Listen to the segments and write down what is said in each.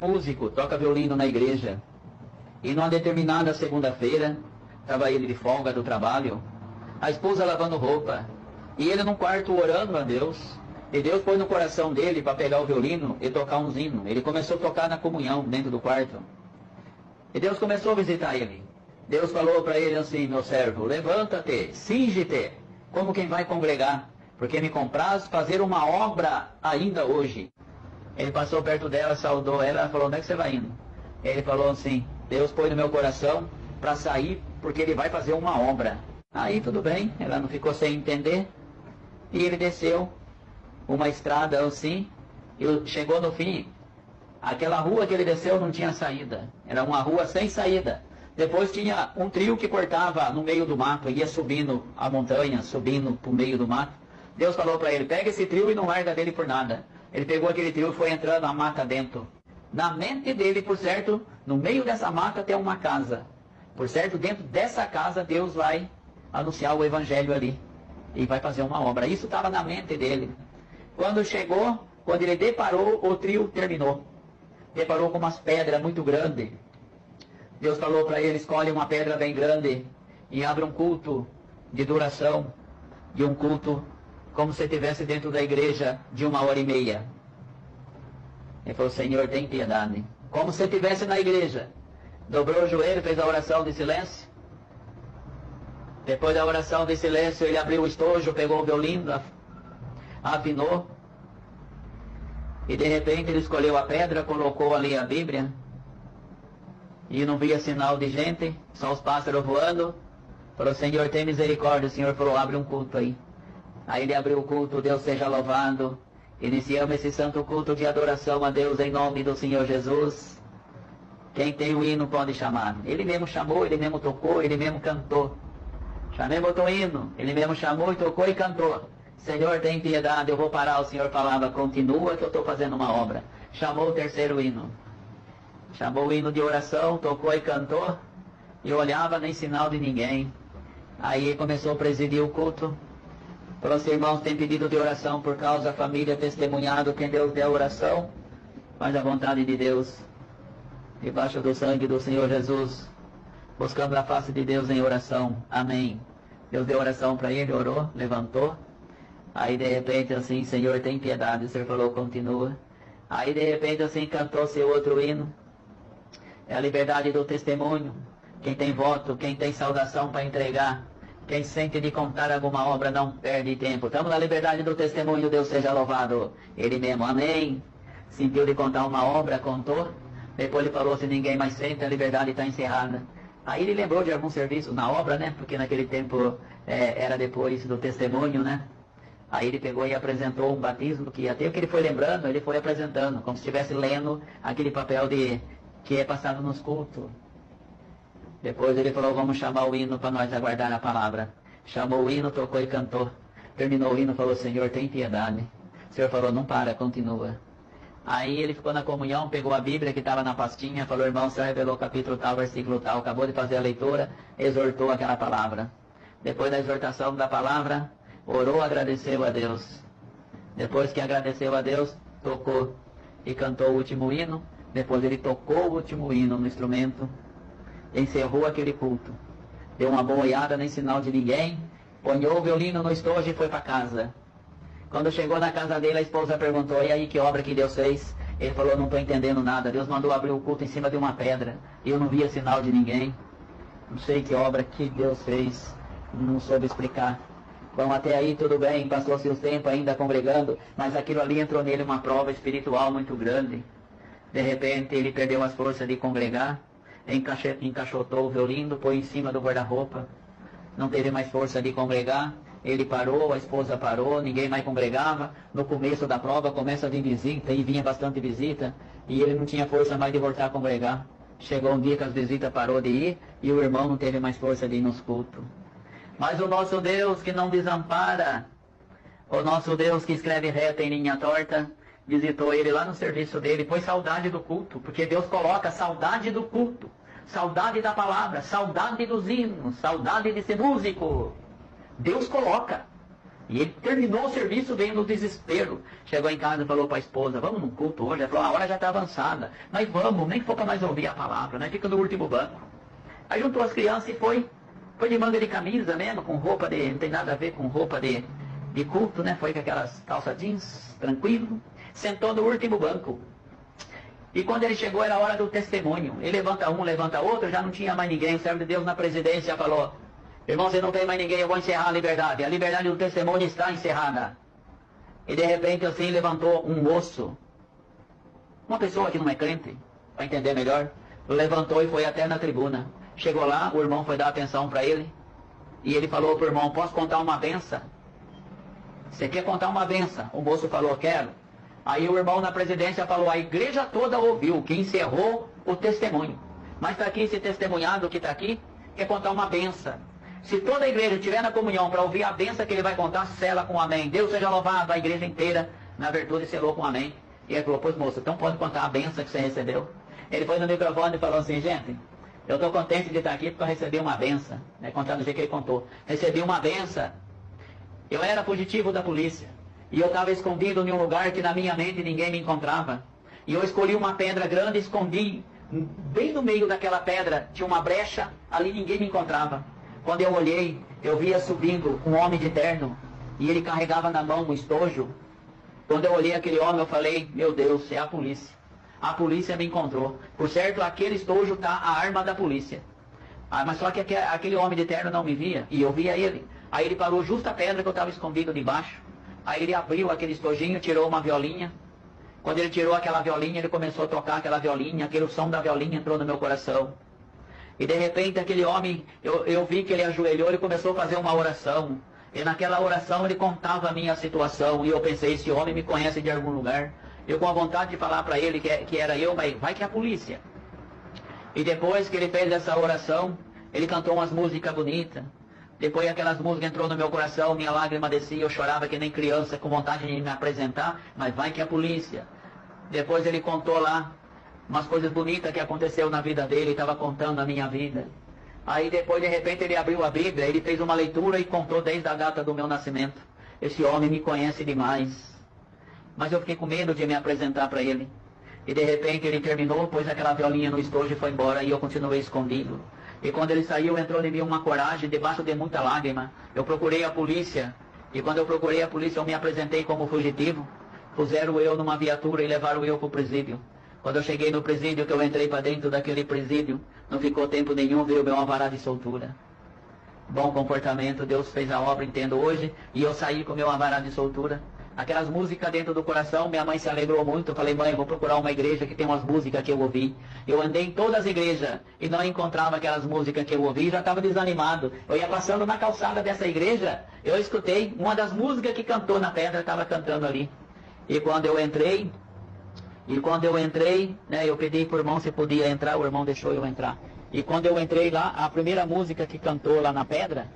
músico, toca violino na igreja. E numa determinada segunda-feira, estava ele de folga do trabalho, a esposa lavando roupa, e ele num quarto orando a Deus, e Deus pôs no coração dele para pegar o violino e tocar uns hinos. Ele começou a tocar na comunhão dentro do quarto. E Deus começou a visitar ele. Deus falou para ele assim: meu servo, levanta-te, cinge-te, como quem vai congregar, porque me compraz fazer uma obra ainda hoje. Ele passou perto dela, saudou ela, ela falou: onde é que você vai indo? Ele falou assim: Deus pôs no meu coração para sair, porque ele vai fazer uma obra. Aí tudo bem, ela não ficou sem entender, e ele desceu uma estrada assim, e chegou no fim. Aquela rua que ele desceu não tinha saída, era uma rua sem saída. Depois tinha um trio que cortava no meio do mato, ia subindo a montanha, subindo para o meio do mato. Deus falou para ele: pega esse trio e não larga dele por nada. Ele pegou aquele trio e foi entrando na mata dentro. Na mente dele, por certo, no meio dessa mata tem uma casa. Por certo, dentro dessa casa Deus vai anunciar o evangelho ali e vai fazer uma obra. Isso estava na mente dele. Quando chegou, quando ele deparou, o trio terminou. Deparou com umas pedras muito grandes. Deus falou para ele: escolhe uma pedra bem grande e abre um culto de adoração, e um culto como se estivesse dentro da igreja de 1h30. Ele falou: Senhor, tem piedade. Como se estivesse na igreja. Dobrou o joelho, fez a oração de silêncio. Depois da oração de silêncio, ele abriu o estojo, pegou o violino, afinou. E de repente ele escolheu a pedra, colocou ali a Bíblia. E não via sinal de gente, só os pássaros voando. Falou: Senhor, tem misericórdia. O Senhor falou: abre um culto aí. Aí ele abriu o culto. Deus seja louvado. Iniciamos esse santo culto de adoração a Deus em nome do Senhor Jesus. Quem tem o hino pode chamar. Ele mesmo chamou, ele mesmo tocou, ele mesmo cantou. Chamemos o hino, ele mesmo chamou e tocou e cantou. Senhor, tem piedade. Eu vou parar. O Senhor falava: continua que eu estou fazendo uma obra. Chamou o terceiro hino. Chamou o hino de oração, tocou e cantou. E olhava, nem sinal de ninguém. Aí começou a presidir o culto. Falou assim: irmãos, tem pedido de oração por causa da família, testemunhado, quem Deus deu oração, faz a vontade de Deus, debaixo do sangue do Senhor Jesus, buscando a face de Deus em oração. Amém. Deus deu oração para ele, orou, levantou. Aí de repente assim: Senhor, tem piedade. O Senhor falou: continua. Aí de repente assim cantou seu outro hino. É a liberdade do testemunho. Quem tem voto, quem tem saudação para entregar, quem sente de contar alguma obra, não perde tempo. Estamos na liberdade do testemunho. Deus seja louvado. Ele mesmo, amém. Sentiu de contar uma obra, contou. Depois ele falou: se ninguém mais sente, a liberdade está encerrada. Aí ele lembrou de algum serviço na obra, né? Porque naquele tempo era depois do testemunho, né? Aí ele pegou e apresentou um batismo que até o que ele foi lembrando, ele foi apresentando, como se estivesse lendo aquele papel que é passado nos cultos. Depois ele falou: vamos chamar o hino para nós aguardar a palavra. Chamou o hino, tocou e cantou. Terminou o hino, falou: Senhor, tem piedade. O Senhor falou: não para, continua. Aí ele ficou na comunhão, pegou a Bíblia que estava na pastinha, falou: irmão, você revelou capítulo tal, versículo tal. Acabou de fazer a leitura, exortou aquela palavra. Depois da exortação da palavra, orou, agradeceu a Deus. Depois que agradeceu a Deus, tocou e cantou o último hino. Depois ele tocou o último hino no instrumento, encerrou aquele culto. Deu uma boiada, nem sinal de ninguém. Ponhou o violino no estojo e foi para casa. Quando chegou na casa dele, a esposa perguntou: e aí, que obra que Deus fez? Ele falou: não estou entendendo nada. Deus mandou abrir o culto em cima de uma pedra. E eu não via sinal de ninguém. Não sei que obra que Deus fez. Não soube explicar. Bom, até aí tudo bem. Passou-se o tempo ainda congregando. Mas aquilo ali entrou nele uma prova espiritual muito grande. De repente ele perdeu as forças de congregar. Encaixotou o violino, pôs em cima do guarda-roupa. Não teve mais força de congregar. Ele parou, a esposa parou, ninguém mais congregava. No começo da prova começa a vir visita, e vinha bastante visita, e ele não tinha força mais de voltar a congregar. Chegou um dia que as visitas parou de ir, e o irmão não teve mais força de ir nos cultos. Mas o nosso Deus que não desampara, o nosso Deus que escreve reto em linha torta, visitou ele lá no serviço dele, pôs saudade do culto, porque Deus coloca saudade do culto, saudade da palavra, saudade dos hinos, saudade de ser músico. Deus coloca. E ele terminou o serviço, veio no desespero. Chegou em casa e falou para a esposa, vamos no culto hoje? Ela falou, a hora já está avançada. Nós vamos, nem que for para nós ouvir a palavra, nós fica no último banco. Aí juntou as crianças e foi de manga de camisa mesmo, com roupa de, não tem nada a ver com roupa de culto, né? Foi com aquelas calça jeans, tranquilo. Sentou no último banco. E quando ele chegou era a hora do testemunho. Ele levanta um, levanta outro, já não tinha mais ninguém. O servo de Deus na presidência falou, irmão, você não tem mais ninguém, eu vou encerrar a liberdade. A liberdade do testemunho está encerrada. E de repente assim levantou um moço. Uma pessoa que não é crente, para entender melhor, levantou e foi até na tribuna. Chegou lá, o irmão foi dar atenção para ele. E ele falou para o irmão, posso contar uma benção? Você quer contar uma benção? O moço falou, quero. Aí o irmão na presidência falou, a igreja toda ouviu, que encerrou o testemunho. Mas está aqui esse testemunhado que está aqui, quer contar uma benção. Se toda a igreja estiver na comunhão para ouvir a benção que ele vai contar, sela com amém. Deus seja louvado, a igreja inteira, na virtude, selou com amém. E ele falou, pois moço, então pode contar a benção que você recebeu. Ele foi no microfone e falou assim, gente, eu estou contente de estar aqui porque eu recebi uma benção. Né, contando do jeito que ele contou. Recebi uma benção. Eu era fugitivo da polícia. E eu estava escondido em um lugar que na minha mente ninguém me encontrava. E eu escolhi uma pedra grande e escondi. Bem no meio daquela pedra tinha uma brecha, ali ninguém me encontrava. Quando eu olhei, eu via subindo um homem de terno. E ele carregava na mão um estojo. Quando eu olhei aquele homem, eu falei, meu Deus, é a polícia. A polícia me encontrou. Por certo, aquele estojo está a arma da polícia. Mas só que aquele homem de terno não me via. E eu via ele. Aí ele parou justo a pedra que eu estava escondido debaixo. Aí ele abriu aquele estojinho, tirou uma violinha. Quando ele tirou aquela violinha, ele começou a tocar aquela violinha. Aquele som da violinha entrou no meu coração. E de repente aquele homem, eu vi que ele ajoelhou e começou a fazer uma oração. E naquela oração ele contava a minha situação. E eu pensei, esse homem me conhece de algum lugar. Eu com a vontade de falar para ele que era eu, mas vai que é a polícia. E depois que ele fez essa oração, ele cantou umas músicas bonitas. Depois aquelas músicas entrou no meu coração, minha lágrima descia, eu chorava que nem criança, com vontade de me apresentar, mas vai que é a polícia. Depois ele contou lá umas coisas bonitas que aconteceu na vida dele, estava contando a minha vida. Aí depois de repente ele abriu a Bíblia, ele fez uma leitura e contou desde a data do meu nascimento. Esse homem me conhece demais. Mas eu fiquei com medo de me apresentar para ele. E de repente ele terminou, pôs aquela violinha no estojo e foi embora, e eu continuei escondido. E quando ele saiu, entrou em mim uma coragem, debaixo de muita lágrima. Eu procurei a polícia, e quando eu procurei a polícia, eu me apresentei como fugitivo. Puseram eu numa viatura e levaram eu para o presídio. Quando eu cheguei no presídio, que eu entrei para dentro daquele presídio, não ficou tempo nenhum, veio meu alvará de soltura. Bom comportamento, Deus fez a obra, entendo hoje, e eu saí com meu alvará de soltura. Aquelas músicas dentro do coração, minha mãe se alegrou muito. Eu falei, mãe, eu vou procurar uma igreja que tem umas músicas que eu ouvi. Eu andei em todas as igrejas e não encontrava aquelas músicas que eu ouvi, já estava desanimado. Eu ia passando na calçada dessa igreja, eu escutei uma das músicas que cantou na pedra, estava cantando ali. E quando eu entrei, né, eu pedi para o irmão se podia entrar, o irmão deixou eu entrar. E quando eu entrei lá, a primeira música que cantou lá na pedra,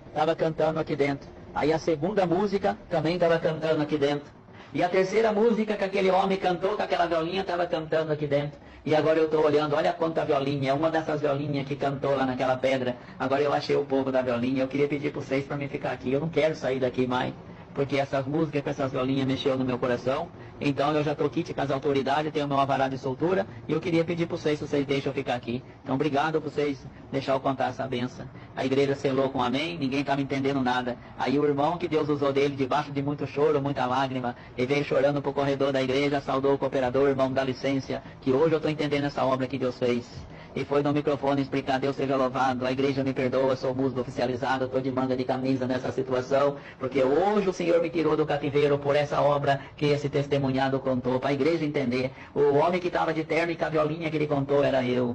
estava cantando aqui dentro. Aí a segunda música também estava cantando aqui dentro. E a terceira música que aquele homem cantou com aquela violinha estava cantando aqui dentro. E agora eu estou olhando, olha quanta violinha, é uma dessas violinhas que cantou lá naquela pedra. Agora eu achei o povo da violinha, eu queria pedir para vocês para mim ficar aqui. Eu não quero sair daqui mais, porque essas músicas com essas violinhas mexeu no meu coração. Então eu já estou aqui com as autoridades, tenho meu alvará de soltura, e eu queria pedir para vocês se vocês deixam eu ficar aqui. Então obrigado por vocês deixar eu contar essa benção. A igreja selou com amém, ninguém está me entendendo nada. Aí o irmão que Deus usou dele, debaixo de muito choro, muita lágrima, ele veio chorando para o corredor da igreja, saudou o cooperador, irmão, dá licença, que hoje eu estou entendendo essa obra que Deus fez. E foi no microfone explicar, Deus seja louvado, a igreja me perdoa, sou músico oficializado, estou de manga de camisa nessa situação, porque hoje o Senhor me tirou do cativeiro por essa obra que esse testemunhado contou, para a igreja entender. O homem que estava de terno e com a violinha que ele contou era eu.